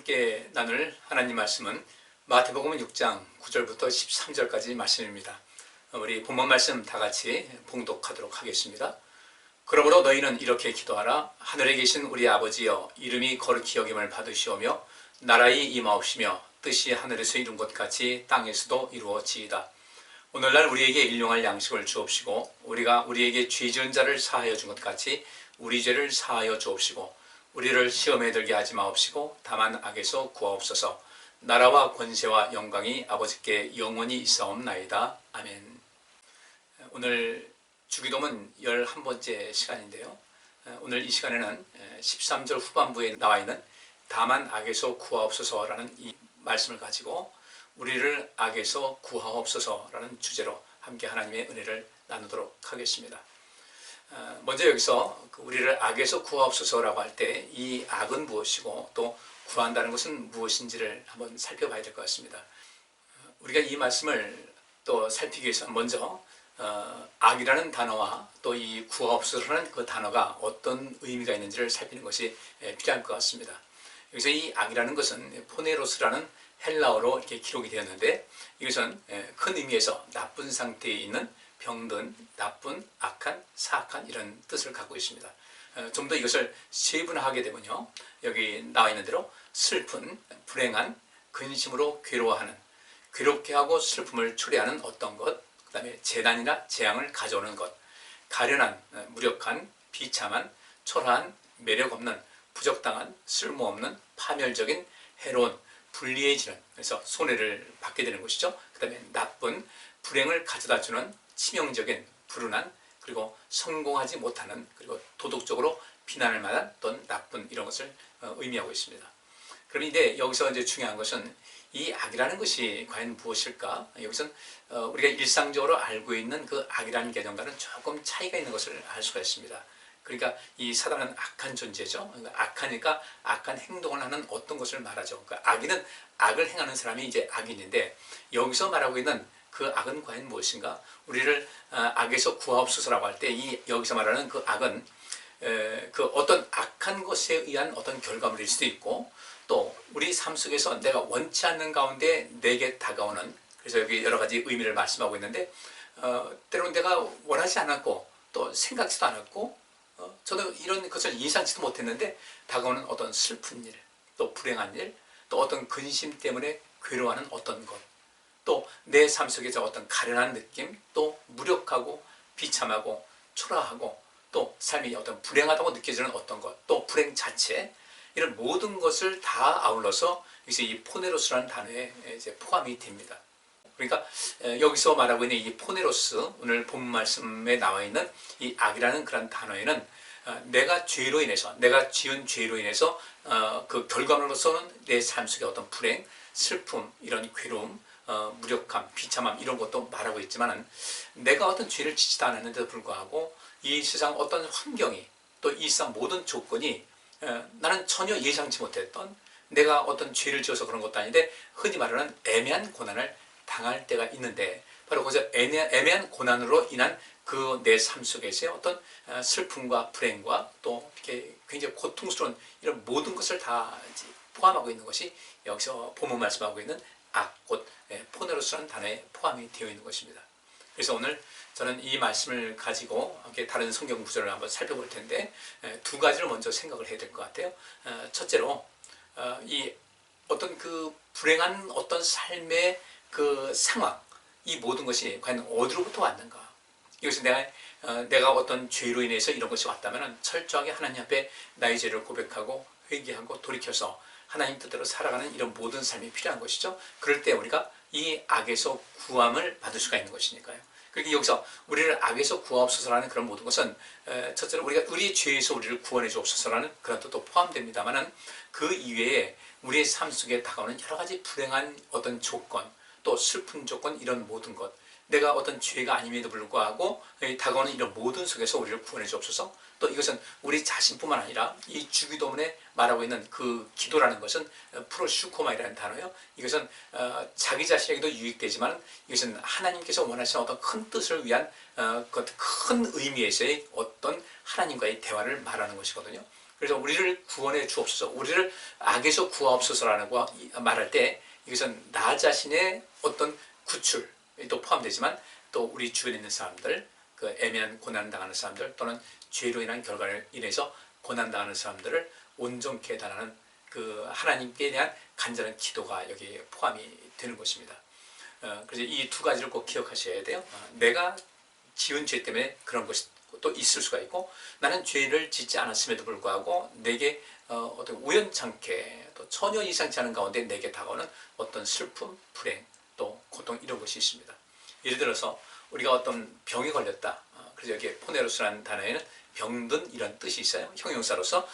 함께 나눌 하나님 말씀은 마태복음 6장 9절부터 13절까지 말씀입니다. 우리 본문 말씀 다 같이 봉독하도록 하겠습니다. 그러므로 너희는 이렇게 기도하라. 하늘에 계신 우리 아버지여, 이름이 거룩히 여김을 받으시오며 나라의 임하옵시며 뜻이 하늘에서 이룬 것 같이 땅에서도 이루어지이다. 오늘날 우리에게 일용할 양식을 주옵시고 우리가 우리에게 죄 지은 자를 사하여 준 것 같이 우리 죄를 사하여 주옵시고 우리를 시험에 들게 하지 마옵시고 다만 악에서 구하옵소서. 나라와 권세와 영광이 아버지께 영원히 있사옵나이다. 아멘. 오늘 주기도문 11번째 시간인데요. 오늘 이 시간에는 13절 후반부에 나와 있는 다만 악에서 구하옵소서라는 이 말씀을 가지고 우리를 악에서 구하옵소서라는 주제로 함께 하나님의 은혜를 나누도록 하겠습니다. 먼저 여기서 우리를 악에서 구하옵소서라고 할 때 이 악은 무엇이고 또 구한다는 것은 무엇인지를 한번 살펴봐야 될 것 같습니다. 우리가 이 말씀을 또 살피기 위해서 먼저 악이라는 단어와 또 이 구하옵소서라는 그 단어가 어떤 의미가 있는지를 살피는 것이 필요할 것 같습니다. 여기서 이 악이라는 것은 포네로스라는 헬라어로 이렇게 기록이 되었는데 이것은 큰 의미에서 나쁜 상태에 있는 병든, 나쁜, 악한, 사악한 이런 뜻을 갖고 있습니다. 좀 더 이것을 세분화하게 되면요, 여기 나와 있는 대로 슬픈, 불행한, 근심으로 괴로워하는, 괴롭게 하고 슬픔을 초래하는 어떤 것, 그 다음에 재난이나 재앙을 가져오는 것, 가련한, 무력한, 비참한, 초라한, 매력 없는, 부적당한, 쓸모없는, 파멸적인, 해로운, 불리해지는, 그래서 손해를 받게 되는 것이죠. 그 다음에 나쁜, 불행을 가져다주는 치명적인, 불운한, 그리고 성공하지 못하는, 그리고 도덕적으로 비난할 만한 어떤 나쁜 이런 것을 의미하고 있습니다. 그런데 여기서 이제 중요한 것은 이 악이라는 것이 과연 무엇일까? 여기서는 우리가 일상적으로 알고 있는 그 악이라는 개념과는 조금 차이가 있는 것을 알 수가 있습니다. 그러니까 이 사단은 악한 존재죠. 그러니까 악하니까 악한 행동을 하는 어떤 것을 말하죠. 그러니까 악인은 악을 행하는 사람이 이제 악인인데 여기서 말하고 있는 그 악은 과연 무엇인가? 우리를 악에서 구하옵소서라고 할 때 이 여기서 말하는 그 악은 그 어떤 악한 것에 의한 어떤 결과물일 수도 있고 또 우리 삶 속에서 내가 원치 않는 가운데 내게 다가오는, 그래서 여기 여러 가지 의미를 말씀하고 있는데 때로는 내가 원하지 않았고 또 생각지도 않았고 저도 이런 것을 예상치도 못했는데 다가오는 어떤 슬픈 일, 또 불행한 일, 또 어떤 근심 때문에 괴로워하는 어떤 것, 또 내 삶 속에서 어떤 가련한 느낌, 또 무력하고 비참하고 초라하고 또 삶이 어떤 불행하다고 느껴지는 어떤 것, 또 불행 자체, 이런 모든 것을 다 아울러서 여기서 이 포네로스라는 단어에 이제 포함이 됩니다. 그러니까 여기서 말하고 있는 이 포네로스, 오늘 본문 말씀에 나와 있는 이 악이라는 그런 단어에는 내가 죄로 인해서, 내가 지은 죄로 인해서 그 결과물로서는 내 삶 속에 어떤 불행, 슬픔, 이런 괴로움, 무력함, 비참함 이런 것도 말하고 있지만 내가 어떤 죄를 짓지도 않았는데도 불구하고 이 세상 어떤 환경이 또 이 세상 모든 조건이 나는 전혀 예상치 못했던, 내가 어떤 죄를 지어서 그런 것도 아닌데 흔히 말하는 애매한 고난을 당할 때가 있는데 바로 거기서 애매한 고난으로 인한 그 내 삶 속에서의 어떤 슬픔과 불행과 또 이렇게 굉장히 고통스러운 이런 모든 것을 다 포함하고 있는 것이 여기서 본문 말씀하고 있는 악, 곧 포네로스라는 단어에 포함이 되어 있는 것입니다. 그래서 오늘 저는 이 말씀을 가지고 함께 다른 성경 구절을 한번 살펴볼 텐데 두 가지를 먼저 생각을 해야 될 것 같아요. 첫째로 이 어떤 그 불행한 어떤 삶의 그 상황, 이 모든 것이 과연 어디로부터 왔는가? 이것이 내가 어떤 죄로 인해서 이런 것이 왔다면 철저하게 하나님 앞에 나의 죄를 고백하고 회개하고 돌이켜서 하나님 뜻대로 살아가는 이런 모든 삶이 필요한 것이죠. 그럴 때 우리가 이 악에서 구함을 받을 수가 있는 것이니까요. 그러니까 여기서 우리를 악에서 구하옵소서라는 그런 모든 것은 첫째로 우리가 우리의 죄에서 우리를 구원해 주옵소서라는 그런 뜻도 포함됩니다만은 그 이외에 우리의 삶 속에 다가오는 여러 가지 불행한 어떤 조건, 또 슬픈 조건, 이런 모든 것, 내가 어떤 죄가 아님에도 불구하고 다가오는 이런 모든 속에서 우리를 구원해 주옵소서. 또 이것은 우리 자신뿐만 아니라 이 주기도문에 말하고 있는 그 기도라는 것은 프로슈코마이라는 단어예요. 이것은 자기 자신에게도 유익되지만 이것은 하나님께서 원하시는 어떤 큰 뜻을 위한 큰 의미에서의 어떤 하나님과의 대화를 말하는 것이거든요. 그래서 우리를 구원해 주옵소서, 우리를 악에서 구하옵소서라는 거 말할 때 이것은 나 자신의 어떤 구출도 포함되지만 또 우리 주변에 있는 사람들, 그 애매한 고난을 당하는 사람들 또는 죄로 인한 결과를 인해서 고난당하는 사람들을 온전케 해달라는 그 하나님께 대한 간절한 기도가 여기에 포함이 되는 것입니다. 그래서 이 두 가지를 꼭 기억하셔야 돼요. 내가 지은 죄 때문에 그런 것이 또 있을 수가 있고, 나는 죄를 짓지 않았음에도 불구하고 내게 어떤 우연찮게 또 전혀 이상치 않은 가운데 내게 다가오는 어떤 슬픔, 불행, 또 고통, 이런 것이 있습니다. 예를 들어서 우리가 어떤 병에 걸렸다. 그래서 여기에 포네로스라는 단어에는 병든 이런 뜻이 있어요. 형용사로서.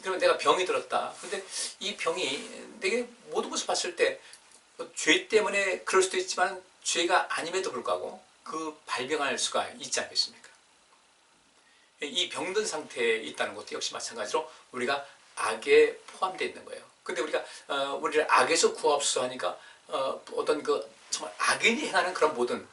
그러면 내가 병이 들었다. 근데 이 병이 내게 모든 것을 봤을 때 죄 때문에 그럴 수도 있지만 죄가 아님에도 불구하고 그 발병할 수가 있지 않겠습니까? 이 병든 상태에 있다는 것도 역시 마찬가지로 우리가 악에 포함되어 있는 거예요. 근데 우리가 우리를 악에서 구하옵소서 하니까 어떤 그 정말 악인이 행하는 그런 모든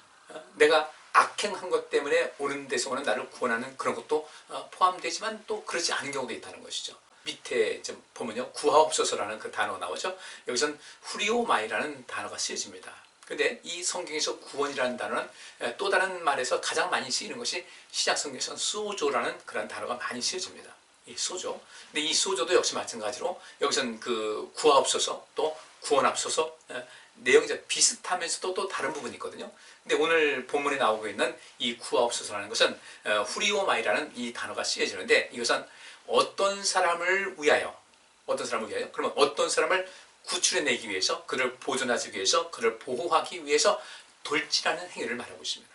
내가 악행한 것 때문에 오는 데서 오는 나를 구원하는 그런 것도 포함되지만 또 그렇지 않은 경우도 있다는 것이죠. 밑에 좀 보면요, 구하옵소서라는 그 단어가 나오죠. 여기선 후리오마이라는 단어가 쓰여집니다. 근데 이 성경에서 구원이라는 단어는 또 다른 말에서 가장 많이 쓰이는 것이 신약 성경에서는 소조라는 그런 단어가 많이 쓰여집니다. 이 소조. 근데 이 소조도 역시 마찬가지로 여기서는 그 구하옵소서 또 구원합소서 내용이 비슷하면서도 또 다른 부분이 있거든요. 근데 오늘 본문에 나오고 있는 이 구하옵소서라는 것은 후리오마이라는 이 단어가 쓰여지는데 이것은 어떤 사람을 위하여, 그러면 어떤 사람을 구출해내기 위해서, 그를 보존하기 위해서, 그를 보호하기 위해서 돌진하는 행위를 말하고 있습니다.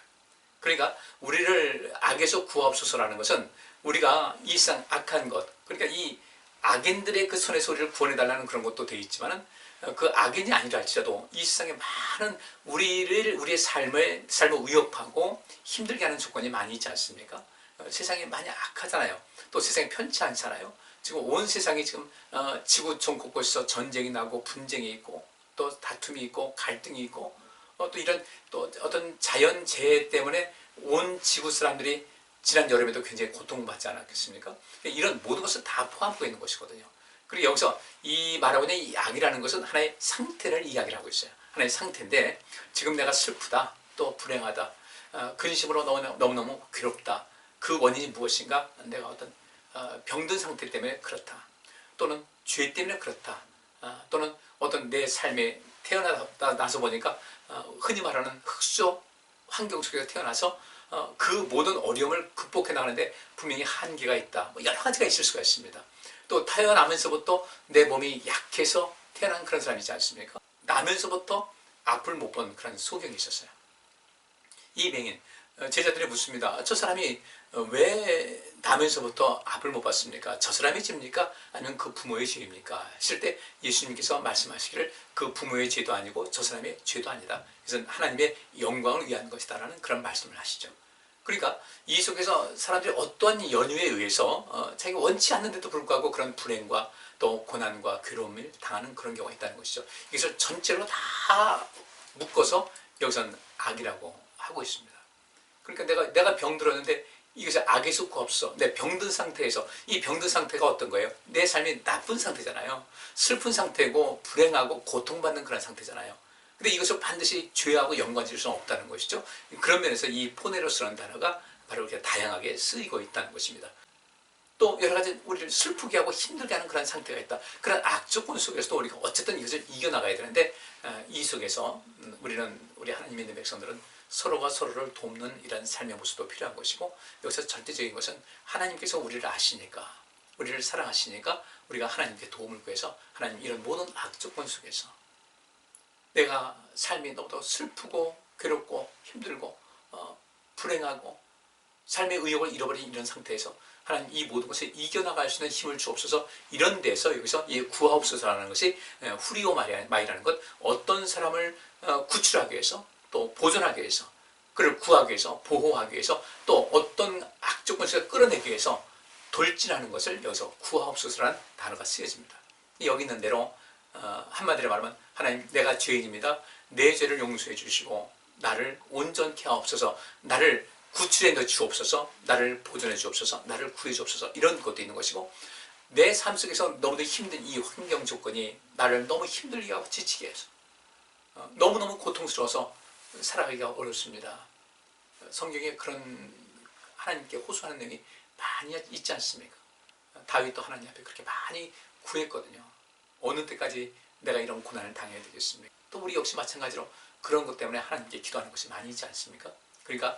그러니까 우리를 악에서 구하옵소서라는 것은 우리가 일상 악한 것, 그러니까 이 악인들의 그 손에서 우리를 구원해달라는 그런 것도 되어 있지만은 그 악인이 아니라 할지라도 이 세상에 많은 우리의 삶을 위협하고 힘들게 하는 조건이 많이 있지 않습니까? 세상이 많이 악하잖아요. 또 세상이 편치 않잖아요. 지금 온 세상이 지금 지구촌 곳곳에서 전쟁이 나고 분쟁이 있고 또 다툼이 있고 갈등이 있고 또 이런 또 어떤 자연재해 때문에 온 지구 사람들이 지난 여름에도 굉장히 고통받지 않았겠습니까? 이런 모든 것을 다 포함하고 있는 것이거든요. 그리고 여기서 이 말하고 있는 이 악이라는 것은 하나의 상태를 이야기를 하고 있어요. 하나의 상태인데 지금 내가 슬프다, 또 불행하다, 근심으로 너무너무 괴롭다. 그 원인이 무엇인가? 내가 어떤 병든 상태 때문에 그렇다. 또는 죄 때문에 그렇다. 또는 어떤 내 삶에 태어나다 나서 보니까 흔히 말하는 흑수 환경 속에서 태어나서 그 모든 어려움을 극복해 나가는데 분명히 한계가 있다. 뭐 여러 가지가 있을 수가 있습니다. 또 태어나면서부터 내 몸이 약해서 태어난 그런 사람이지 않습니까? 나면서부터 앞을 못 본 그런 소경이 있었어요. 이 맹인, 제자들이 묻습니다. 저 사람이 왜 나면서부터 앞을 못 봤습니까? 저 사람의 죄입니까? 아니면 그 부모의 죄입니까? 했을 때 예수님께서 말씀하시기를 그 부모의 죄도 아니고 저 사람의 죄도 아니다. 그래서 하나님의 영광을 위한 것이다라는 그런 말씀을 하시죠. 그러니까 이 속에서 사람들이 어떠한 연유에 의해서 자기가 원치 않는데도 불구하고 그런 불행과 또 고난과 괴로움을 당하는 그런 경우가 있다는 것이죠. 이것을 전체로 다 묶어서 여기서는 악이라고 하고 있습니다. 그러니까 내가 병들었는데 이것이 악에서 구하옵소서. 내 병든 상태에서, 이 병든 상태가 어떤 거예요? 내 삶이 나쁜 상태잖아요. 슬픈 상태고 불행하고 고통받는 그런 상태잖아요. 근데 이것을 반드시 죄하고 연관지을 수는 없다는 것이죠. 그런 면에서 이 포네로스라는 단어가 바로 이렇게 다양하게 쓰이고 있다는 것입니다. 또 여러 가지 우리를 슬프게 하고 힘들게 하는 그런 상태가 있다. 그런 악조건 속에서도 우리가 어쨌든 이것을 이겨나가야 되는데 이 속에서 우리 하나님 믿는 백성들은 서로가 서로를 돕는 이런 삶의 모습도 필요한 것이고, 여기서 절대적인 것은 하나님께서 우리를 아시니까, 우리를 사랑하시니까 우리가 하나님께 도움을 구해서 하나님 이런 모든 악조건 속에서 내가 삶이 너무도 슬프고 괴롭고 힘들고 불행하고 삶의 의욕을 잃어버린 이런 상태에서 하나님 이 모든 것을 이겨나갈 수 있는 힘을 주옵소서. 이런 데서 여기서 이 구하옵소서라는 것이 후리오마이라는 것, 어떤 사람을 구출하기 위해서 또 보존하기 위해서, 그를 구하기 위해서, 보호하기 위해서, 또 어떤 악조건 속에서 끌어내기 위해서 돌진하는 것을 여기서 구하옵소서라는 단어가 쓰여집니다. 여기 있는 대로 한마디로 말하면 하나님, 내가 죄인입니다. 내 죄를 용서해 주시고 나를 온전케 하옵소서. 나를 구출해 넣어 주옵소서. 나를 보존해 주옵소서. 나를 구해 주옵소서. 이런 것도 있는 것이고, 내 삶 속에서 너무도 힘든 이 환경 조건이 나를 너무 힘들게 하고 지치게 해서 너무너무 고통스러워서 살아가기가 어렵습니다. 성경에 그런 하나님께 호소하는 내용이 많이 있지 않습니까? 다윗도 하나님 앞에 그렇게 많이 구했거든요. 어느 때까지 내가 이런 고난을 당해야 되겠습니까? 또 우리 역시 마찬가지로 그런 것 때문에 하나님께 기도하는 것이 많이 있지 않습니까? 그러니까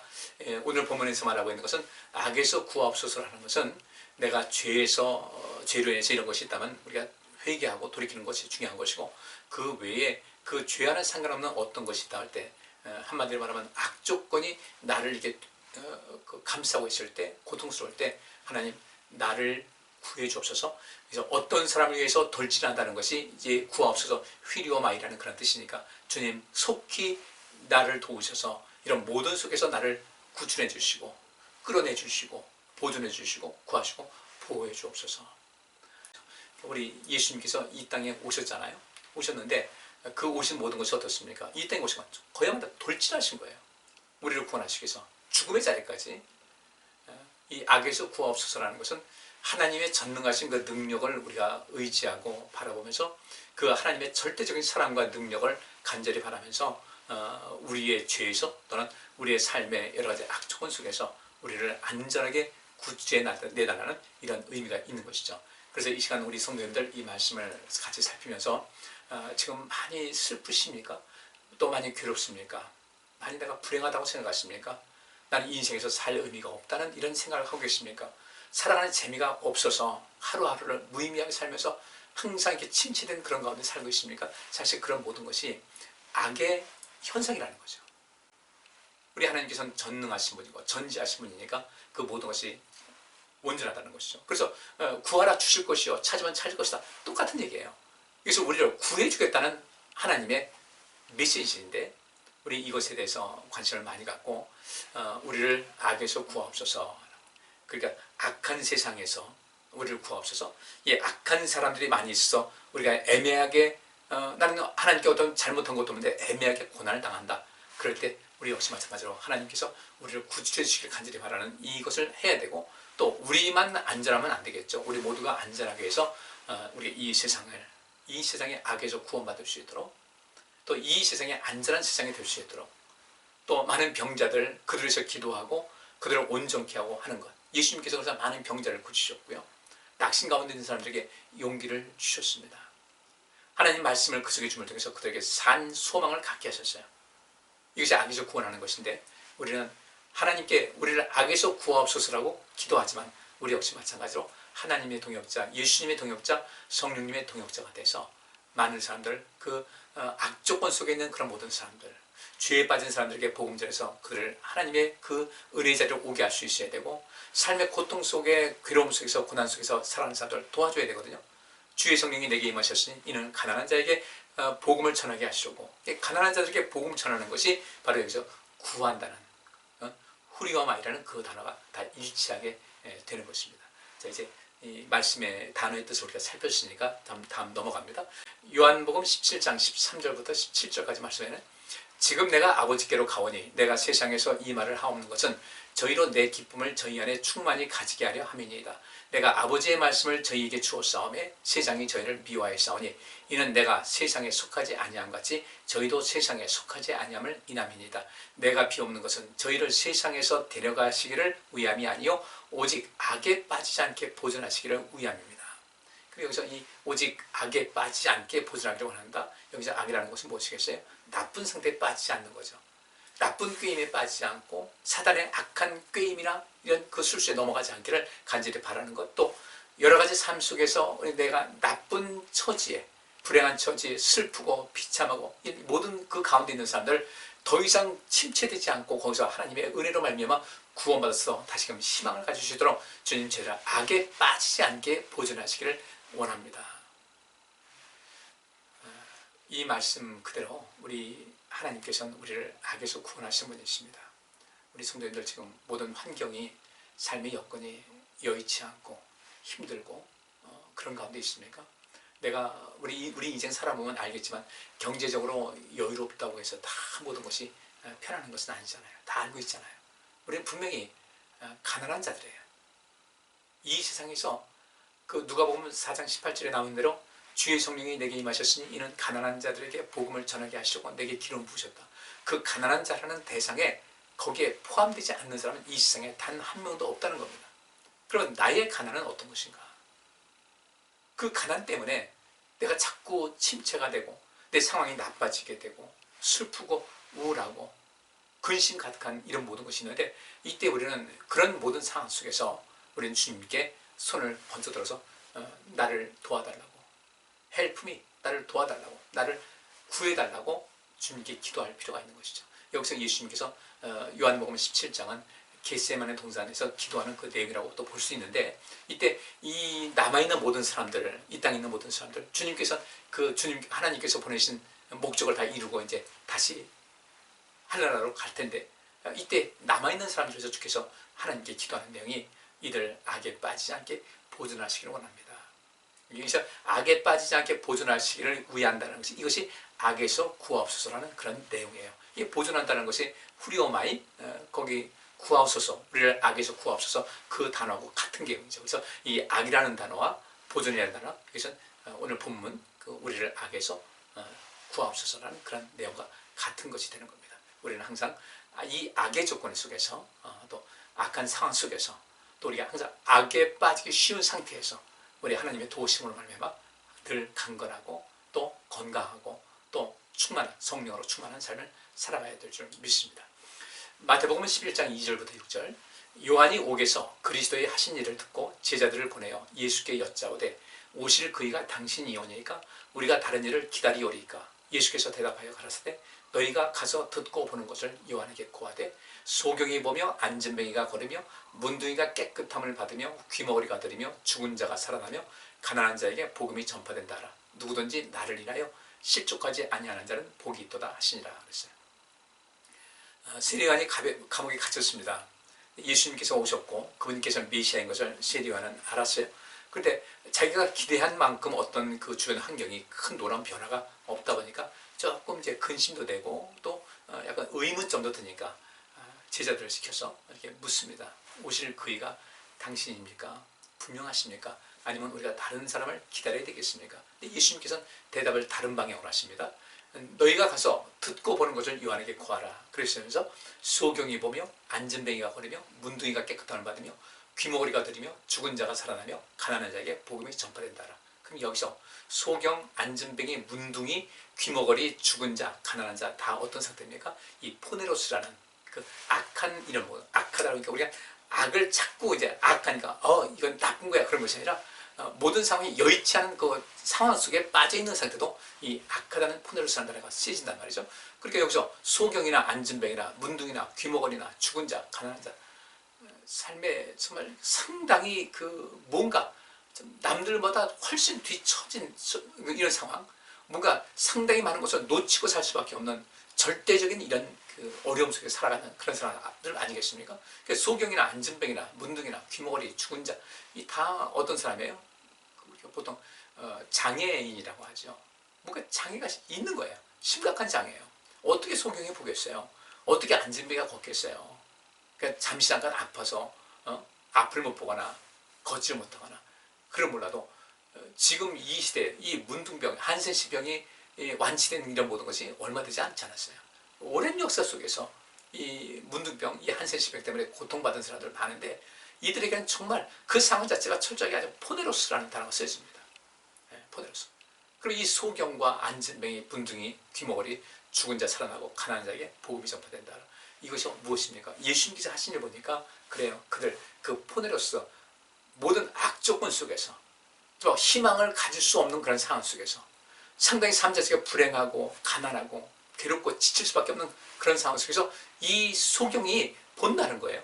오늘 본문에서 말하고 있는 것은 악에서 구하옵소서라는 것은 내가 죄로 인해서 이런 것이 있다면 우리가 회개하고 돌이키는 것이 중요한 것이고, 그 외에 그 죄와는 상관없는 어떤 것이 있다 할 때, 한마디로 말하면 악조건이 나를 이렇게 감싸고 있을 때, 고통스러울 때 하나님 나를 구해 주옵소서. 그래서 어떤 사람을 위해서 돌진한다는 것이 이제 구하옵소서 휘리오마이라는 그런 뜻이니까 주님 속히 나를 도우셔서 이런 모든 속에서 나를 구출해 주시고 끌어내 주시고 보존해 주시고 구하시고 보호해 주옵소서. 우리 예수님께서 이 땅에 오셨잖아요. 오셨는데 그 오신 모든 것이 어떻습니까? 이 땅에 오신 것 거야말로 돌진하신 거예요. 우리를 구원하시기 위해서 죽음의 자리까지. 이 악에서 구하옵소서라는 것은 하나님의 전능하신 그 능력을 우리가 의지하고 바라보면서 그 하나님의 절대적인 사랑과 능력을 간절히 바라면서 우리의 죄에서 또는 우리의 삶의 여러 가지 악조건 속에서 우리를 안전하게 구주에 내달라는 이런 의미가 있는 것이죠. 그래서 이 시간 우리 성도님들 이 말씀을 같이 살피면서 지금 많이 슬프십니까? 또 많이 괴롭습니까? 많이 내가 불행하다고 생각하십니까? 나는 이 인생에서 살 의미가 없다는 이런 생각을 하고 계십니까? 살아가는 재미가 없어서 하루하루를 무의미하게 살면서 항상 이렇게 침체된 그런 가운데 살고 있습니까? 사실 그런 모든 것이 악의 현상이라는 거죠. 우리 하나님께서는 전능하신 분이고 전지하신 분이니까 그 모든 것이 온전하다는 것이죠. 그래서 구하라 주실 것이요 찾으면 찾을 것이다. 똑같은 얘기예요. 그래서 우리를 구해주겠다는 하나님의 메시지인데 우리 이것에 대해서 관심을 많이 갖고 우리를 악에서 구하옵소서. 그러니까 악한 세상에서 우리를 구하옵소서. 이 악한 사람들이 많이 있어 우리가 애매하게 나는 하나님께 어떤 잘못한 것도 없는데 애매하게 고난을 당한다. 그럴 때 우리 역시 마찬가지로 하나님께서 우리를 구출해 주시길 간절히 바라는 이것을 해야 되고, 또 우리만 안전하면 안 되겠죠. 우리 모두가 안전하기 위해서 우리 이 세상의 악에서 구원받을 수 있도록, 또 이 세상이 안전한 세상이 될 수 있도록, 또 많은 병자들 그들을 위해서 기도하고 그들을 온전케 하고 하는 것. 예수님께서 그래서 많은 병자를 고치셨고요. 낙심 가운데 있는 사람들에게 용기를 주셨습니다. 하나님 말씀을 그 속에 줌을 통해서 그들에게 산 소망을 갖게 하셨어요. 이것이 악에서 구원하는 것인데 우리는 하나님께 우리를 악에서 구하옵소서라고 기도하지만 우리 역시 마찬가지로 하나님의 동역자, 예수님의 동역자, 성령님의 동역자가 돼서 많은 사람들, 그 악조건 속에 있는 그런 모든 사람들, 죄에 빠진 사람들에게 복음 전해서 그들을 하나님의 그 은혜의 자리로 오게 할 수 있어야 되고, 삶의 고통 속에 괴로움 속에서 고난 속에서 살아가는 사람들을 도와줘야 되거든요. 주의 성령이 내게 임하셨으니 이는 가난한 자에게 복음을 전하게 하시고, 가난한 자들에게 복음을 전하는 것이 바로 여기서 구한다는 후리와마이라는 그 단어가 다 일치하게 되는 것입니다. 자, 이제 이 말씀의 단어의 뜻을 우리가 살폈으니까 다음 넘어갑니다. 요한복음 17장 13절부터 17절까지 말씀에는 지금 내가 아버지께로 가오니 내가 세상에서 이 말을 하옵는 것은 저희로 내 기쁨을 저희 안에 충만히 가지게 하려 함이니이다. 내가 아버지의 말씀을 저희에게 주었사오매 세상이 저희를 미워하였사오니 이는 내가 세상에 속하지 아니함 같이 저희도 세상에 속하지 아니함을 인함이니이다. 내가 비옵는 것은 저희를 세상에서 데려가시기를 위함이 아니요 오직 악에 빠지지 않게 보존하시기를 위함입니다. 그리고 여기서 이 오직 악에 빠지지 않게 보존하기를 원한다. 여기서 악이라는 것은 무엇이겠어요? 나쁜 상태에 빠지지 않는 거죠. 나쁜 꾀임에 빠지지 않고 사단의 악한 꾀임이나 이런 그 술수에 넘어가지 않기를 간절히 바라는 것, 또 여러 가지 삶 속에서 내가 나쁜 처지에, 불행한 처지에 슬프고 비참하고 모든 그 가운데 있는 사람들 더 이상 침체되지 않고 거기서 하나님의 은혜로 말미암아 구원받아서 다시금 희망을 가지시도록 주님 저희를 악에 빠지지 않게 보존하시기를 원합니다. 이 말씀 그대로 우리 하나님께서는 우리를 악에서 구원하신 분이십니다. 우리 성도님들 지금 모든 환경이, 삶의 여건이 여의치 않고 힘들고 그런 가운데 있습니까? 내가 우리 인생 살아보면 알겠지만 경제적으로 여유롭다고 해서 다 모든 것이 편안한 것은 아니잖아요. 다 알고 있잖아요. 우리는 분명히 가난한 자들이에요. 이 세상에서 그 누가복음 4장 18절에 나온 대로 주의 성령이 내게 임하셨으니 이는 가난한 자들에게 복음을 전하게 하시려고 내게 기름 부으셨다. 그 가난한 자라는 대상에 거기에 포함되지 않는 사람은 이 세상에 단 한 명도 없다는 겁니다. 그럼 나의 가난은 어떤 것인가? 그 가난 때문에 내가 자꾸 침체가 되고 내 상황이 나빠지게 되고 슬프고 우울하고 근심 가득한 이런 모든 것이 있는데, 이때 우리는 그런 모든 상황 속에서 우리는 주님께 손을 번쩍 들어서 나를 도와달라고, help me, 나를 도와달라고, 나를 구해달라고 주님께 기도할 필요가 있는 것이죠. 여기서 예수님께서 요한복음 17장은 겟세마네 동산에서 기도하는 그 내용이라고 또 볼 수 있는데, 이때 이 남아있는 모든 사람들을, 이 땅에 있는 모든 사람들, 주님께서 하나님께서 보내신 목적을 다 이루고 이제 다시 하늘나라로 갈 텐데, 이때 남아있는 사람들에서 주께서 하나님께 기도하는 내용이 이들 악에 빠지지 않게 보존하시기를 원합니다. 여기서 악에 빠지지 않게 보존하시기를 위한다는 것이, 이것이 악에서 구하옵소서라는 그런 내용이에요. 이 보존한다는 것이 후리오마이, 거기 구하옵소서, 우리를 악에서 구하옵소서, 그 단어하고 같은 개념이죠. 그래서 이 악이라는 단어와 보존이라는 단어, 그래서 오늘 본문 우리를 악에서 구하옵소서라는 그런 내용과 같은 것이 되는 겁니다. 우리는 항상 이 악의 조건 속에서, 또 악한 상황 속에서, 또 우리가 항상 악에 빠지기 쉬운 상태에서 우리 하나님의 도우심으로 말미암아 늘 강건하고 또 건강하고 또 성령으로 충만한 삶을 살아가야 될 줄 믿습니다. 마태복음 11장 2절부터 6절, 요한이 옥에서 그리스도의 하신 일을 듣고 제자들을 보내어 예수께 여짜오되 오실 그이가 당신이오니까 우리가 다른 일을 기다리오리까? 예수께서 대답하여 가라사대 너희가 가서 듣고 보는 것을 요한에게 고하되 소경이 보며 안진뱅이가 걸으며 문둥이가 깨끗함을 받으며 귀머거리가 들으며 죽은 자가 살아나며 가난한 자에게 복음이 전파된다 하라. 누구든지 나를 인하여 실족하지 아니하는 자는 복이 있도다 하시니라 그랬어요. 세리요한이 감옥에 갇혔습니다. 예수님께서 오셨고 그분께서 메시아인 것을 세리요한은 알았어요. 그런데 자기가 기대한 만큼 어떤 그 주변 환경이 큰 놀라운 변화가 없다 보니까 조금 이제 근심도 되고 또 약간 의문점도 드니까 제자들을 시켜서 이렇게 묻습니다. 오실 그이가 당신입니까? 분명하십니까? 아니면 우리가 다른 사람을 기다려야 되겠습니까? 예수님께서는 대답을 다른 방향으로 하십니다. 너희가 가서 듣고 보는 것을 요한에게 구하라. 그러시면서 소경이 보며 안진뱅이가 걸으며 문둥이가 깨끗함을 받으며 귀머거리가 들으며 죽은 자가 살아나며 가난한 자에게 복음이 전파된다라. 그럼 여기서 소경, 안진뱅이, 문둥이, 귀머거리, 죽은 자, 가난한 자 다 어떤 상태입니까? 이 포네로스라는 그 악한 이런 뭐 악하다 그러니까 우리가 악을 찾고 이제 악하니까 이건 나쁜 거야 그런 것이 아니라 모든 상황이 여의치 않은 그 상황 속에 빠져 있는 상태도 이 악하다는 포네로스라는 단어가 쓰여진단 말이죠. 그러니까 여기서 소경이나 안진뱅이나 문둥이나 귀머거리나 죽은 자, 가난한 자 삶에 정말 상당히 그 뭔가 남들보다 훨씬 뒤처진 이런 상황, 뭔가 상당히 많은 것을 놓치고 살 수밖에 없는 절대적인 이런 그 어려움 속에 살아가는 그런 사람들 아니겠습니까? 그러니까 소경이나 안진뱅이나 문둥이나 귀머거리, 죽은 자, 이 다 어떤 사람이에요? 보통 장애인이라고 하죠. 뭔가 장애가 있는 거예요. 심각한 장애예요. 어떻게 소경이 보겠어요? 어떻게 안진뱅이가 걷겠어요? 그러니까 잠시 잠깐 아파서 앞을 못 보거나 걷지를 못하거나 그럼 몰라도 지금 이 시대 이 문둥병, 한센시병이 완치된 이런 모든 것이 얼마 되지 않지 않았어요. 오랜 역사 속에서 이 문둥병, 이 한센시병 때문에 고통받은 사람들 많은데 이들에게는 정말 그 상황 자체가 철저하게 아주 포네로스라는 단어가 쓰여집니다. 포네로스. 그리고 이 소경과 안진뱅이, 문둥이, 귀머거리, 죽은 자 살아나고 가난한 자에게 복음이 전파된다. 이것이 무엇입니까? 예수님께서 하신 일 보니까 그래요. 그들 그 포네로스 모든 악조건 속에서 또 희망을 가질 수 없는 그런 상황 속에서 상당히 삶 자체가 불행하고 가난하고 괴롭고 지칠 수밖에 없는 그런 상황 속에서 이 소경이 본다는 거예요.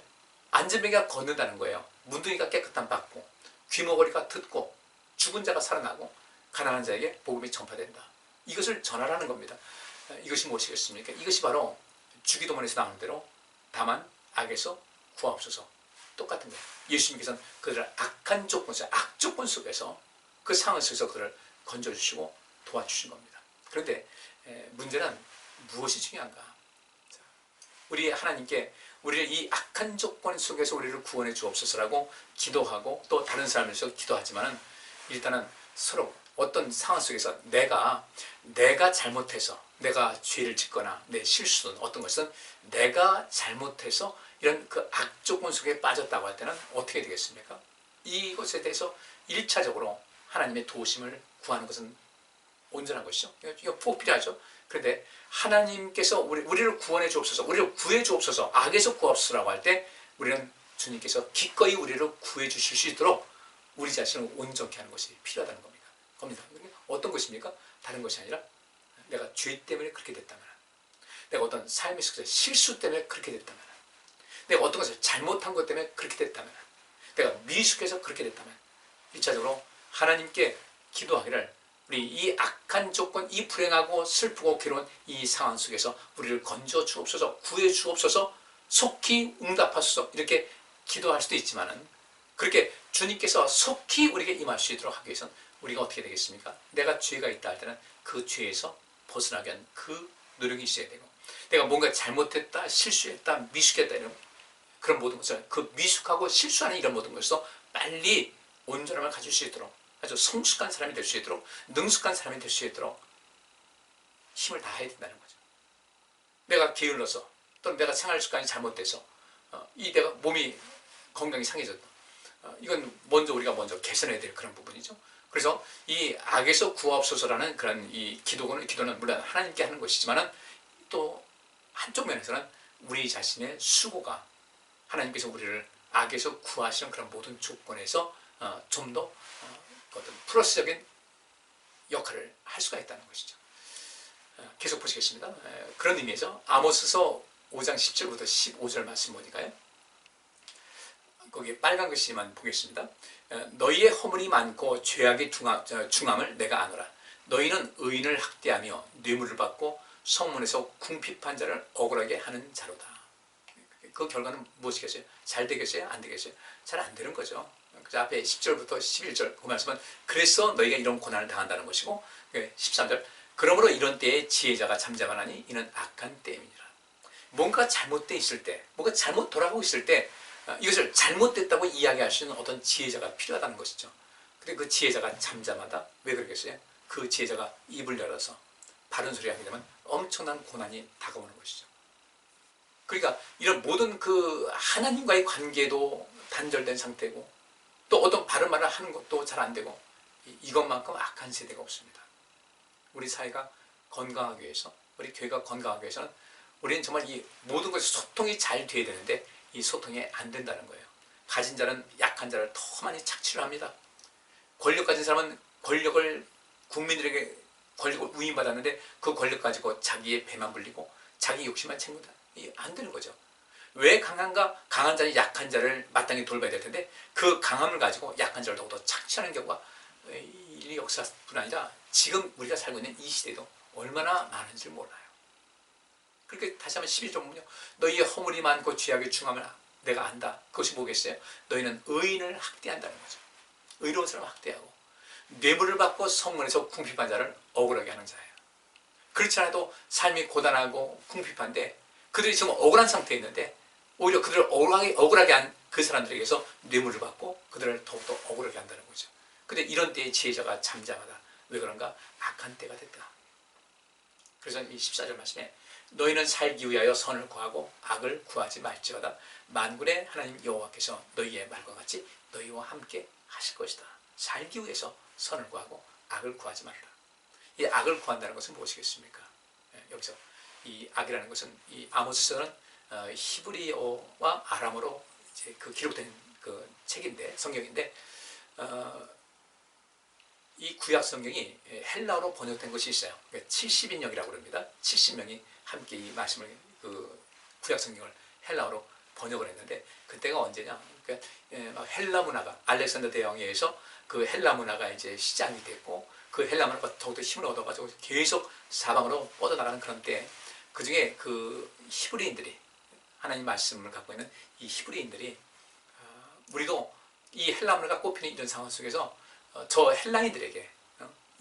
안진뱅이가 걷는다는 거예요. 문둥이가 깨끗함 받고 귀머거리가 듣고 죽은 자가 살아나고 가난한 자에게 복음이 전파된다. 이것을 전하라는 겁니다. 이것이 무엇이겠습니까? 이것이 바로 주기도문에서 나오는 대로 다만 악에서 구하옵소서. 똑같은 거예요. 예수님께서는 그들을 악한 조건 속에서, 악조건 속에서 그 상황 속에서 그들을 건져주시고 도와주신 겁니다. 그런데 문제는 무엇이 중요한가? 우리 하나님께 우리를 이 악한 조건 속에서 우리를 구원해 주옵소서라고 기도하고 또 다른 사람에서 기도하지만은 일단은 서로 어떤 상황 속에서 내가 잘못해서 내가 죄를 짓거나 내 실수든 어떤 것은 내가 잘못해서 이런 그 악조건 속에 빠졌다고 할 때는 어떻게 되겠습니까? 이것에 대해서 1차적으로 하나님의 도우심을 구하는 것은 온전한 것이죠. 이거 꼭 필요하죠. 그런데 하나님께서 우리를 구원해 주옵소서, 우리를 구해 주옵소서, 악에서 구하옵소서라고 할 때 우리는 주님께서 기꺼이 우리를 구해 주실 수 있도록 우리 자신을 온전케 하는 것이 필요하다는 겁니다. 어떤 것입니까? 다른 것이 아니라 내가 죄 때문에 그렇게 됐다면, 내가 어떤 삶의 속에서 실수 때문에 그렇게 됐다면, 내가 어떤 것을 잘못한 것 때문에 그렇게 됐다면, 내가 미숙해서 그렇게 됐다면 1차적으로 하나님께 기도하기를 우리 이 악한 조건, 이 불행하고 슬프고 괴로운 이 상황 속에서 우리를 건져 주옵소서, 구해 주옵소서, 속히 응답하소서 이렇게 기도할 수도 있지만은 그렇게 주님께서 속히 우리에게 임할 수 있도록 하기 위해서는 우리가 어떻게 되겠습니까? 내가 죄가 있다 할 때는 그 죄에서 벗어나기 위한 그 노력이 있어야 되고, 내가 뭔가 잘못했다, 실수했다, 미숙했다 이런 그런 모든 것을, 그 미숙하고 실수하는 이런 모든 것에서 빨리 온전함을 가질 수 있도록, 아주 성숙한 사람이 될 수 있도록, 능숙한 사람이 될 수 있도록 힘을 다해야 된다는 거죠. 내가 게을러서 또는 내가 생활 습관이 잘못돼서 이 내가 몸이 건강이 상해졌다. 이건 우리가 먼저 개선해야 될 그런 부분이죠. 그래서 이 악에서 구하옵소서라는 그런 이 기도는 물론 하나님께 하는 것이지만은 또 한쪽 면에서는 우리 자신의 수고가 하나님께서 우리를 악에서 구하시는 그런 모든 조건에서 좀 더 어떤 플러스적인 역할을 할 수가 있다는 것이죠. 계속 보시겠습니다. 그런 의미에서 아모스서 5장 10절부터 15절 말씀 보니까요. 거기 빨간 글씨만 보겠습니다. 너희의 허물이 많고 죄악의 중함을 내가 아노라. 너희는 의인을 학대하며 뇌물을 받고 성문에서 궁핍한 자를 억울하게 하는 자로다. 그 결과는 무엇이겠어요? 잘 되겠어요? 안 되겠어요? 잘 안 되는 거죠. 그 앞에 10절부터 11절 그 말씀은 그래서 너희가 이런 고난을 당한다는 것이고, 13절 그러므로 이런 때에 지혜자가 잠잠하나니 이는 악한 때임이니라. 뭔가 잘못되어 있을 때, 뭔가 잘못 돌아가고 있을 때 이것을 잘못됐다고 이야기할 수 있는 어떤 지혜자가 필요하다는 것이죠. 근데 그 지혜자가 잠잠하다? 왜 그러겠어요? 그 지혜자가 입을 열어서 바른 소리 하게 되면 엄청난 고난이 다가오는 것이죠. 그러니까 이런 모든 그 하나님과의 관계도 단절된 상태고, 또 어떤 바른 말을 하는 것도 잘 안 되고, 이것만큼 악한 세대가 없습니다. 우리 사회가 건강하기 위해서, 우리 교회가 건강하기 위해서는 우리는 정말 이 모든 것이 소통이 잘 돼야 되는데 이 소통이 안 된다는 거예요. 가진 자는 약한 자를 더 많이 착취를 합니다. 권력 가진 사람은 국민들에게 권력을 위임받았는데 그 권력 가지고 자기의 배만 불리고 자기 욕심만 챙긴다. 이게 안 되는 거죠. 왜 강한 자는 약한 자를 마땅히 돌봐야 될 텐데 그 강함을 가지고 약한 자를 더욱더 착취하는 경우가 이 역사뿐 아니라 지금 우리가 살고 있는 이 시대도 얼마나 많은지 몰라요. 그렇게 다시 한번 12절 보면요. 너희의 허물이 많고 죄악의 중함을 내가 안다. 그것이 뭐겠어요? 너희는 의인을 학대한다는 거죠. 의로운 사람을 학대하고 뇌물을 받고 성문에서 궁핍한 자를 억울하게 하는 자예요. 그렇지 않아도 삶이 고단하고 궁핍한데 그들이 지금 억울한 상태에 있는데 오히려 그들을 억울하게 한 그 사람들에게서 뇌물을 받고 그들을 더욱더 억울하게 한다는 거죠. 근데 이런 때에 지혜자가 잠잠하다. 왜 그런가? 악한 때가 됐다. 그래서 이 14절 말씀에 너희는 살기 위하여 선을 구하고 악을 구하지 말지어다. 만군의 하나님 여호와께서 너희의 말과 같이 너희와 함께 하실 것이다. 살기 위해서 선을 구하고 악을 구하지 말라. 이 악을 구한다는 것은 무엇이겠습니까? 여기서 이 악이라는 것은 이 아모스서는 히브리어와 아람어로 이제 그 기록된 그 책인데, 성경인데 이 구약 성경이 헬라어로 번역된 것이 있어요. 70인역이라고 그럽니다. 70명이 함께 이 말씀을 그 구약 성경을 헬라어로 번역을 했는데 그때가 언제냐? 그러니까 헬라 문화가 알렉산더 대왕에 의해서 그 헬라 문화가 이제 시작이 됐고 그 헬라 문화가 더욱더 힘을 얻어가지고 계속 사방으로 뻗어나가는 그런 때 그 중에 그 히브리인들이 하나님 말씀을 갖고 있는 이 히브리인들이 우리도 이 헬라 문화가 꼽히는 이런 상황 속에서 저 헬라인들에게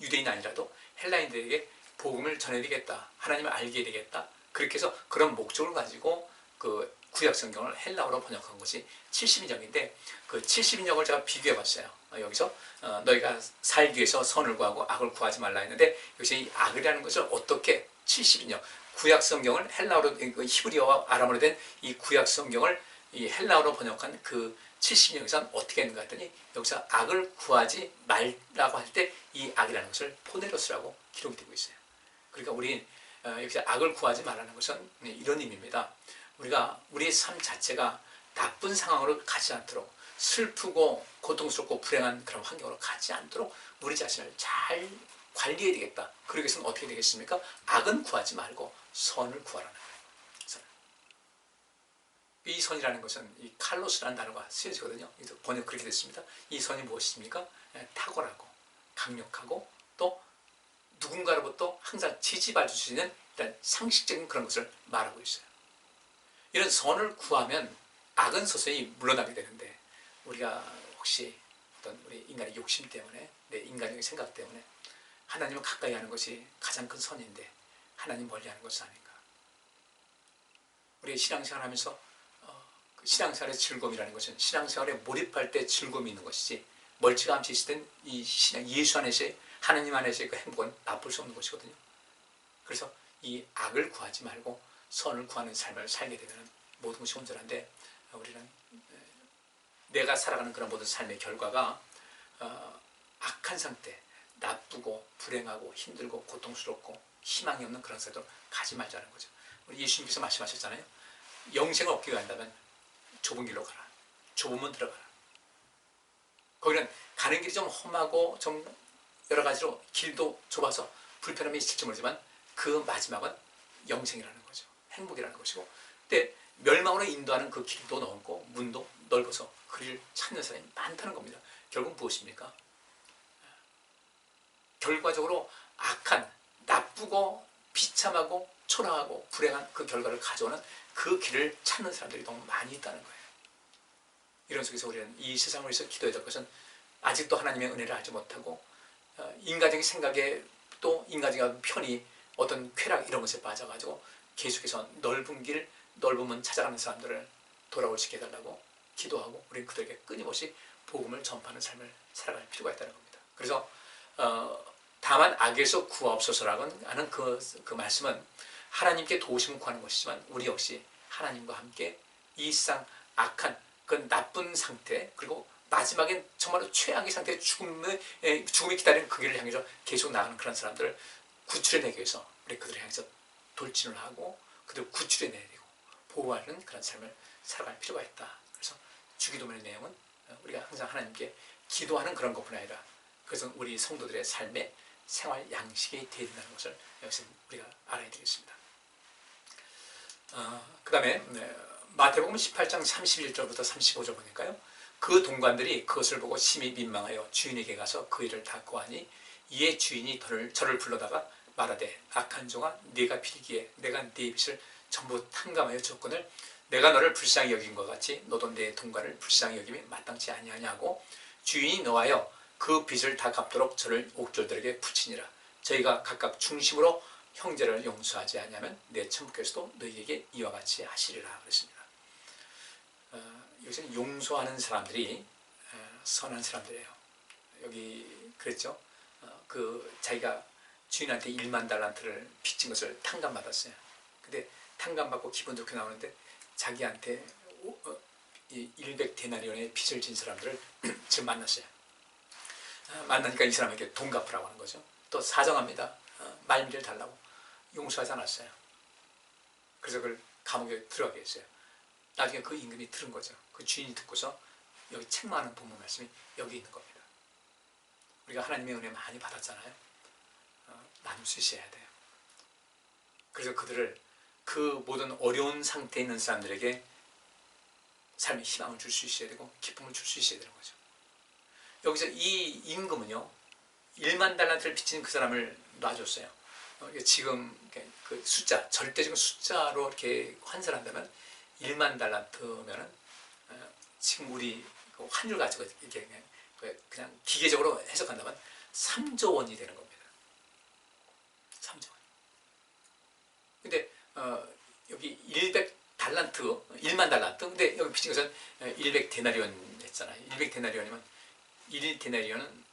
유대인 아니라도 헬라인들에게 복음을 전해야 되겠다. 하나님을 알게 되겠다. 그렇게 해서 그런 목적을 가지고 그 구약 성경을 헬라어로 번역한 것이 70인역인데 그 70인역을 제가 비교해 봤어요. 여기서 너희가 살기 위해서 선을 구하고 악을 구하지 말라 했는데 여기서 이 악이라는 것을 어떻게 70인역 구약 성경을 헬라어로 히브리어와 아람어로 된 이 구약 성경을 이 헬라어로 번역한 그 70인역에서는 어떻게 했는가 했더니 여기서 악을 구하지 말라고 할 때 이 악이라는 것을 포네로스라고 기록이 되고 있어요. 그러니까 우리 여기서 악을 구하지 말라는 것은 이런 의미입니다. 우리가 우리의 삶 자체가 나쁜 상황으로 가지 않도록 슬프고 고통스럽고 불행한 그런 환경으로 가지 않도록 우리 자신을 잘 관리해야 되겠다. 그러기 위해서는 어떻게 되겠습니까? 악은 구하지 말고 선을 구하라는 거예요. 선. 이 선이라는 것은 이 칼로스라는 단어가 쓰여지거든요. 번역 그렇게 됐습니다. 이 선이 무엇입니까? 탁월하고 강력하고 또 누군가로부터 항상 지지받을 수 있는 일단 상식적인 그런 것을 말하고 있어요. 이런 선을 구하면 악은 서서히 물러나게 되는데 우리가 혹시 어떤 우리 인간의 욕심 때문에 내 인간적인 생각 때문에 하나님을 가까이 하는 것이 가장 큰 선인데 하나님 멀리하는 것은 아닌가. 우리 신앙생활 하면서 신앙생활의 즐거움이라는 것은 신앙생활에 몰입할 때 즐거움이 있는 것이지 멀찌감치 있을 이 신앙 예수 안에서의 하나님 안에서의 그 행복은 나쁠 수 없는 것이거든요. 그래서 이 악을 구하지 말고 선을 구하는 삶을 살게 되면 모든 것이 온전한데 우리는 내가 살아가는 그런 모든 삶의 결과가 악한 상태, 나쁘고 불행하고 힘들고 고통스럽고 희망이 없는 그런 상태로 가지 말자는 거죠. 우리 예수님께서 말씀하셨잖아요. 영생을 얻기 위한다면 좁은 길로 가라. 좁으면 들어가라. 거기는 가는 길이 좀 험하고 좀 여러 가지로 길도 좁아서 불편함이 있을지 모르지만 그 마지막은 영생이라는 거죠. 행복이라는 것이고 근데 멸망으로 인도하는 그 길도 넓고 문도 넓어서 그 길을 찾는 사람이 많다는 겁니다. 결국 무엇입니까? 결과적으로 악한, 나쁘고 비참하고 초라하고 불행한 그 결과를 가져오는 그 길을 찾는 사람들이 너무 많이 있다는 거예요. 이런 속에서 우리는 이 세상을 위해서 기도해야 될 것은 아직도 하나님의 은혜를 알지 못하고 인간적인 생각에 또 인간적인 편이 어떤 쾌락 이런 것에 빠져가지고 계속해서 넓은 길, 넓은 문 찾아가는 사람들을 돌아올 수 있게 해달라고 기도하고 우리는 그들에게 끊임없이 복음을 전파하는 삶을 살아갈 필요가 있다는 겁니다. 그래서 다만 악에서 구하옵소서라고 하는 그 말씀은 하나님께 도우심을 구하는 것이지만 우리 역시 하나님과 함께 이 세상 악한 그 나쁜 상태 그리고 마지막엔 정말로 최악의 상태의 죽음이 기다리는 그 길을 향해서 계속 나가는 그런 사람들을 구출해내기 위해서 우리 그들을 향해서 돌진을 하고 그들을 구출해내야 되고 보호하는 그런 삶을 살아갈 필요가 있다. 그래서 주기도문의 내용은 우리가 항상 하나님께 기도하는 그런 것뿐 아니라 그것은 우리 성도들의 삶의 생활 양식이 되어야 된다는 것을 여기서 우리가 알아야 되겠습니다. 그 다음에 마태복음 18장 31절부터 35절 보니까요. 그 동관들이 그것을 보고 심히 민망하여 주인에게 가서 그 일을 다 고하니 이에 주인이 저를 불러다가 말하되 악한 종아 네가 빌기에 내가 네 빚을 전부 탕감하여 줬거늘 내가 너를 불쌍히 여긴 것 같이 너도 내 동관을 불쌍히 여김이 마땅치 아니하냐고 주인이 노하여 그 빚을 다 갚도록 저를 옥졸들에게 붙이니라. 저희가 각각 중심으로 형제를 용서하지 않으면 내 천부께서도 너희에게 이와 같이 하시리라 그랬습니다. 여기서는 용서하는 사람들이 선한 사람들이에요. 여기 그랬죠. 자기가 주인한테 1만 달란트를 빚진 것을 탕감받았어요. 근데 탕감받고 기분 좋게 나오는데 자기한테 100데나리온의 빚을 진 사람들을 지금 만났어요. 만나니까 이 사람에게 돈 갚으라고 하는 거죠. 또 사정합니다. 말미를 달라고 용서하지 않았어요. 그래서 그걸 감옥에 들어가게 했어요. 나중에 그 임금이 들은 거죠. 그 주인이 듣고서 여기 책망하는 본문 말씀이 여기 있는 겁니다. 우리가 하나님의 은혜 많이 받았잖아요. 나눌 수 있어야 돼요. 그래서 그들을 그 모든 어려운 상태에 있는 사람들에게 삶의 희망을 줄 수 있어야 되고 기쁨을 줄 수 있어야 되는 거죠. 여기서 이 임금은요 1만 달란트를 빚진 그 사람을 놔줬어요. 지금 그 숫자 절대적인 숫자로 이렇게 환산한다면 1만 달란트면은 지금 우리 환율 가지고 이렇게 그냥 기계적으로 해석한다면 3조 원이 되는 겁니다. 3조 원. 근데 여기 달란트, 1만 달란트. 근데 여기 비친 것은 100데나리온 했잖아요. 100데나리온이면 1데나리온은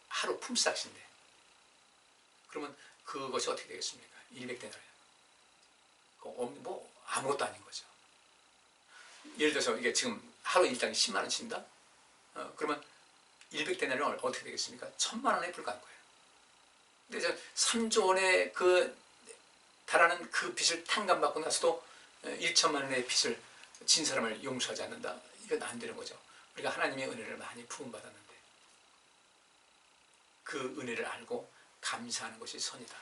하루 품삯인데. 그러면 그것이 어떻게 되겠습니까? 100데나리온. 뭐 아무것도 아닌 거죠. 예를 들어서 이게 지금 하루 일당이 10만 원씩인다. 그러면 100데나리온은 어떻게 되겠습니까? 1000만 원에 불과한 거예요. 근데 3조 원의 그 달하는 그 빚을 탕감받고 나서도 1천만 원의 빚을 진 사람을 용서하지 않는다. 이건 안 되는 거죠. 우리가 하나님의 은혜를 많이 부음받았는데 그 은혜를 알고 감사하는 것이 선이다.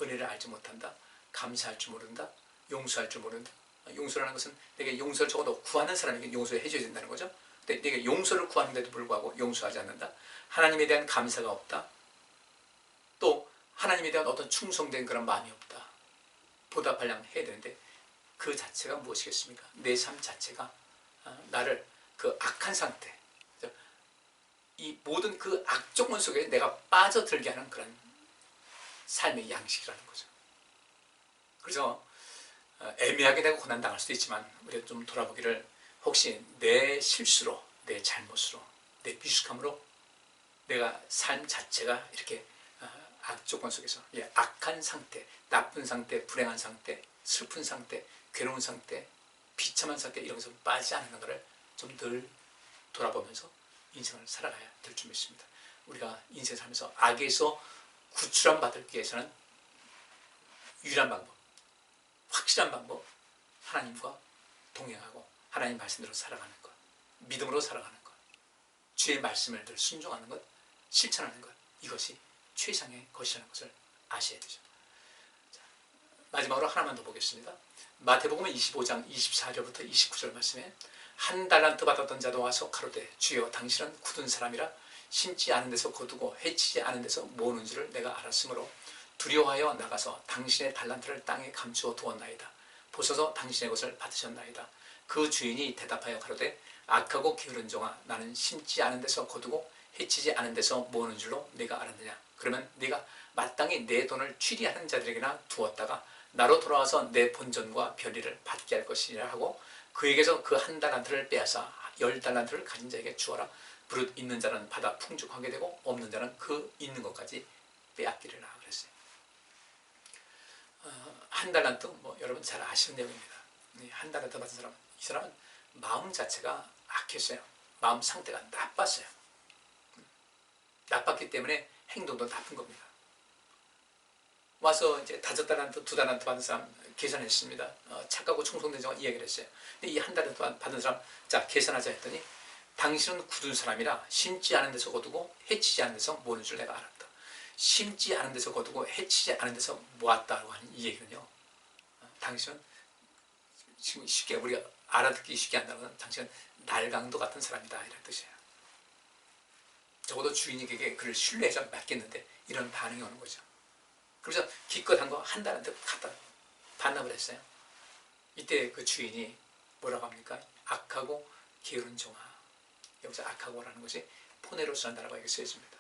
은혜를 알지 못한다. 감사할 줄 모른다. 용서할 줄 모른다. 용서라는 것은 내게 용서를 적어도 구하는 사람에게 용서해 줘야 된다는 거죠. 근데 내게 용서를 구하는데도 불구하고 용서하지 않는다. 하나님에 대한 감사가 없다. 또 하나님에 대한 어떤 충성된 그런 마음이 없다. 보답하려면 해야 되는데 그 자체가 무엇이겠습니까? 내 삶 자체가 나를 그 악한 상태, 이 모든 그 악조건 속에 내가 빠져들게 하는 그런 삶의 양식이라는 거죠. 그래서 애매하게 내가 고난당할 수도 있지만 우리가 좀 돌아보기를, 혹시 내 실수로, 내 잘못으로, 내 미숙함으로 내가 삶 자체가 이렇게 악조건 속에서 악한 상태, 나쁜 상태, 불행한 상태, 슬픈 상태, 괴로운 상태, 비참한 상태, 이런 것을 빠지지 않는 것을 좀 늘 돌아보면서 인생을 살아가야 될 줄 믿습니다. 우리가 인생 살면서 악에서 구출함 받기 위해서는 유일한 방법, 확실한 방법, 하나님과 동행하고 하나님 말씀대로 살아가는 것, 믿음으로 살아가는 것, 주의 말씀을 늘 순종하는 것, 실천하는 것, 이것이 최상의 것이라는 것을 아셔야 되죠. 자, 마지막으로 하나만 더 보겠습니다. 마태복음 25장 24절부터 29절 말씀에, 한 달란트 받았던 자도 와서 가로되 주여 당신은 굳은 사람이라 심지 않은 데서 거두고 해치지 않은 데서 모으는 줄을 내가 알았으므로 두려워하여 나가서 당신의 달란트를 땅에 감추어 두었나이다. 보소서 당신의 것을 받으셨나이다. 그 주인이 대답하여 가로되 악하고 게으른 종아, 나는 심지 않은 데서 거두고 해치지 않은 데서 모으는 줄로 네가 알았느냐. 그러면 네가 마땅히 내 돈을 취리하는 자들에게나 두었다가 나로 돌아와서 내 본전과 별리를 받게 할 것이라 하고, 그에게서 그 한 달란트를 빼앗아 10달란트를 가진 자에게 주어라. 버릇 있는 자는 받아 풍족하게 되고 없는 자는 그 있는 것까지 빼앗기리라 그랬어요. 한 달란트, 여러분 잘 아시는 내용입니다. 한 달란트 받은 사람, 이 사람은 마음 자체가 악했어요. 마음 상태가 나빴어요. 나빴기 때문에 행동도 나쁜 겁니다. 와서 이제 5달란트, 2달란트 받은 사람 계산했습니다. 착하고 충성된 자가 이야기를 했어요. 근데 이 한 달란트 받은 사람, 자 계산하자 했더니, 당신은 굳은 사람이라 심지 않은 데서 거두고 해치지 않은 데서 모으는 줄 내가 알았다. 심지 않은 데서 거두고 해치지 않은 데서 모았다고 하는 이 얘기는요, 당신은 지금 쉽게 우리가 알아듣기 쉽게 한다면 당신은 날강도 같은 사람이다, 이런 뜻이에요. 적어도 주인에게 그를 신뢰해서 맡겼는데 이런 반응이 오는 거죠. 그래서 기껏 한 거 한 달한테 갖다 반납을 했어요. 이때 그 주인이 뭐라고 합니까? 악하고 게으른 종아. 여기서 악하고라는 것이 포네로스란다라고 여기 쓰여집니다.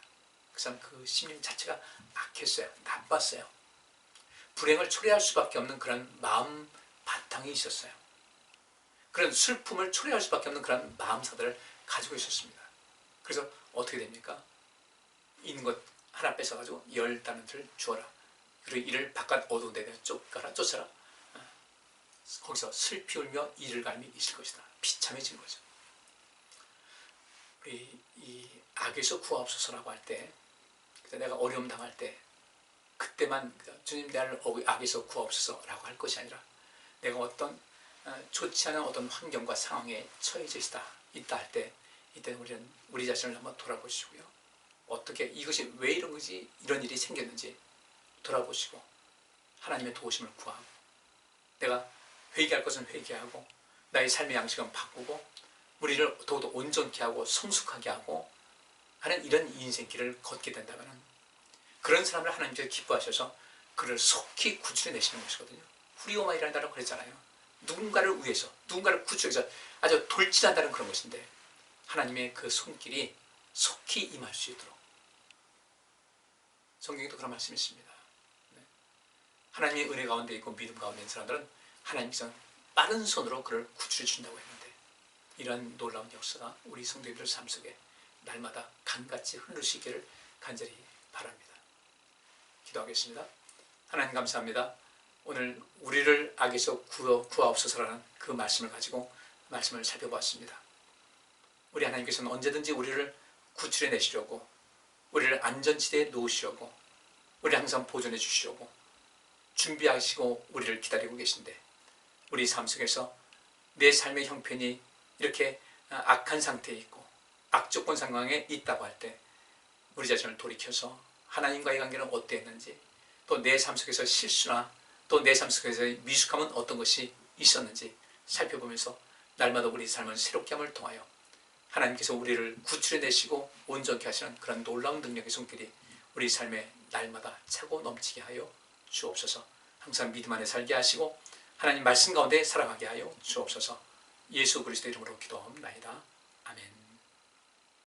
그 사람 그 심령 자체가 악했어요. 나빴어요. 불행을 초래할 수밖에 없는 그런 마음 바탕이 있었어요. 그런 슬픔을 초래할 수밖에 없는 그런 마음사들을 가지고 있었습니다. 그래서 어떻게 됩니까? 있는 것 하나 뺏어가지고 10달란트를 주어라. 그리고 이를 바깥 어두운 데 쫓아라. 거기서 슬피 울며 이를 갈미 있을 것이다. 비참해진 거죠. 이 악에서 구하옵소서라고 할 때, 내가 어려움 당할 때 그때만 주님 나를 악에서 구하옵소서라고 할 것이 아니라, 내가 어떤 좋지 않은 어떤 환경과 상황에 처해져 있다 할 때, 이때는 우리는 우리 자신을 한번 돌아보시고요. 어떻게 이것이 왜 이런 거지, 이런 일이 생겼는지 돌아보시고 하나님의 도우심을 구하고, 내가 회개할 것은 회개하고 나의 삶의 양식은 바꾸고 우리를 더욱더 온전케 하고 성숙하게 하고 하는 이런 인생길을 걷게 된다면, 그런 사람을 하나님께서 기뻐하셔서 그를 속히 구출해내시는 것이거든요. 후리오마이라는 단어를 그랬잖아요. 누군가를 위해서, 누군가를 구출해서 아주 돌진한다는 그런 것인데, 하나님의 그 손길이 속히 임할 수 있도록, 성경에도 그런 말씀이 있습니다. 하나님의 은혜 가운데 있고 믿음 가운데 있는 사람들은 하나님께서 빠른 손으로 그를 구출해 준다고 했는데, 이러한 놀라운 역사가 우리 성도님들 삶 속에 날마다 강같이 흐를 수 있기를 간절히 바랍니다. 기도하겠습니다. 하나님 감사합니다. 오늘 우리를 악에서 구하옵소서라는 그 말씀을 가지고 말씀을 살펴보았습니다. 우리 하나님께서는 언제든지 우리를 구출해 내시려고, 우리를 안전지대에 놓으시려고, 우리를 항상 보존해 주시려고 준비하시고 우리를 기다리고 계신데, 우리 삶 속에서 내 삶의 형편이 이렇게 악한 상태에 있고 악조건 상황에 있다고 할 때 우리 자신을 돌이켜서 하나님과의 관계는 어땠는지, 또 내 삶 속에서 실수나 또 내 삶 속에서의 미숙함은 어떤 것이 있었는지 살펴보면서 날마다 우리 삶을 새롭게 함을 통하여 하나님께서 우리를 구출해내시고 온전케 하시는 그런 놀라운 능력의 손길이 우리 삶에 날마다 차고 넘치게 하여 주옵소서. 항상 믿음 안에 살게 하시고 하나님 말씀 가운데 살아가게 하여 주옵소서. 예수 그리스도 이름으로 기도하옵나이다. 아멘.